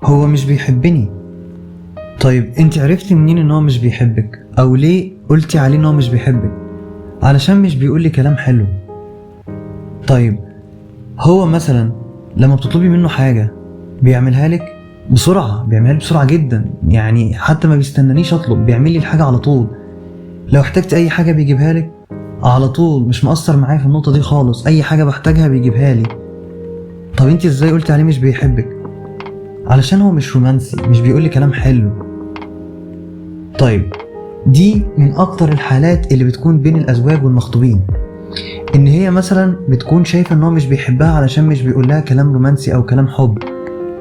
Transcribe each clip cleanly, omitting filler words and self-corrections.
هو مش بيحبني. طيب انت عرفتي منين ان هو مش بيحبك؟ او ليه قلتي عليه ان هو مش بيحبك؟ علشان مش بيقولي كلام حلو. طيب هو مثلا لما بتطلبي منه حاجة بيعملها لك بسرعة، بيعملها لك بسرعة جدا، يعني حتى ما بيستنانيش اطلب، بيعمل لي الحاجة على طول. لو احتجت اي حاجة بيجيبها لك على طول، مش مقصر معايا في النقطة دي خالص، اي حاجة بحتاجها بيجيبها لي. طب انت ازاي قلتي عليه مش بيحبك؟ علشان هو مش رومانسي، مش بيقولي كلام حلو. طيب دي من اكتر الحالات اللي بتكون بين الازواج والمخطوبين، ان هي مثلا بتكون شايفة ان هو مش بيحبها علشان مش بيقول لها كلام رومانسي او كلام حب،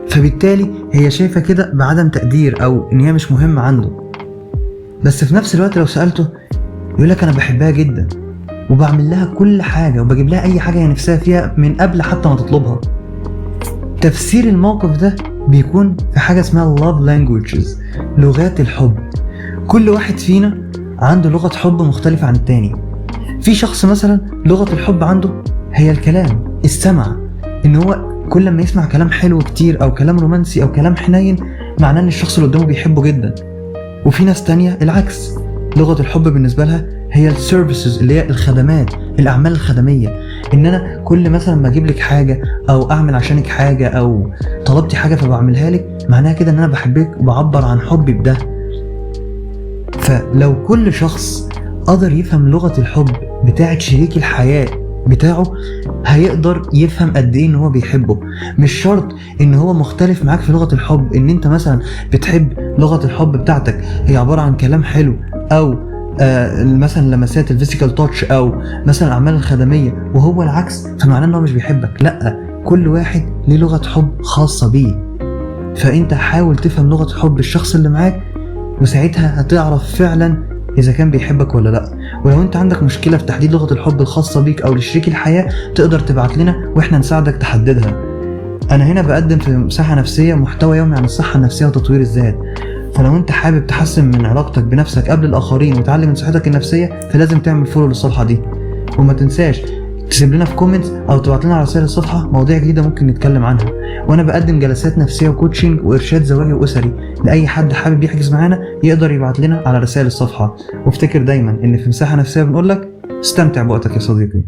فبالتالي هي شايفة كده بعدم تقدير او ان هي مش مهمة عنده. بس في نفس الوقت لو سألته يقولك انا بحبها جدا وبعمل لها كل حاجة وبجيب لها اي حاجة هي نفسها فيها من قبل حتى ما تطلبها. تفسير الموقف ده بيكون في حاجة اسمها love languages، لغات الحب. كل واحد فينا عنده لغة حب مختلفة عن التاني. في شخص مثلا لغة الحب عنده هي الكلام، السمع، ان هو كل ما يسمع كلام حلو كتير او كلام رومانسي او كلام حنين معناه ان الشخص اللي قدامه بيحبه جدا. وفي ناس تانية العكس، لغة الحب بالنسبة لها هي السيرفيسز، اللي هي الخدمات، الاعمال الخدمية، ان انا كل مثلا ما اجيب لك حاجة او اعمل عشانك حاجة او طلبتي حاجة فبعملها لك، معناها كده ان انا بحبك وبعبر عن حبي بده. فلو كل شخص قدر يفهم لغة الحب بتاعت شريك الحياة بتاعه، هيقدر يفهم قد ايه ان هو بيحبه. مش شرط ان هو مختلف معاك في لغة الحب، ان انت مثلا بتحب لغة الحب بتاعتك هي عبارة عن كلام حلو او مثلا لمسات الفيزيكال تاتش او مثلا الاعمال الخدمية، وهو العكس، فمعناه ان هو مش بيحبك. لا، كل واحد ليه لغة حب خاصة بيه. فانت حاول تفهم لغة حب الشخص اللي معاك، وساعتها هتعرف فعلا اذا كان بيحبك ولا لا. ولو انت عندك مشكلة في تحديد لغة الحب الخاصة بيك او لشريك الحياة، تقدر تبعت لنا واحنا نساعدك تحددها. انا هنا بقدم في مساحة نفسية محتوى يومي عن الصحة النفسية وتطوير الذات، فلو انت حابب تحسن من علاقتك بنفسك قبل الاخرين وتعلم من صحتك النفسية، فلازم تعمل فولو للصفحة دي. وما تنساش تسيب لنا في كومنتس او تبعت لنا على رسائل الصفحة مواضيع جديدة ممكن نتكلم عنها. وانا بقدم جلسات نفسية وكوتشنج وارشاد زواجي واسري لاي حد حابب يحجز معانا، يقدر يبعت لنا على رسائل الصفحة. وافتكر دايما ان في مساحة نفسية بنقولك استمتع بوقتك يا صديقي.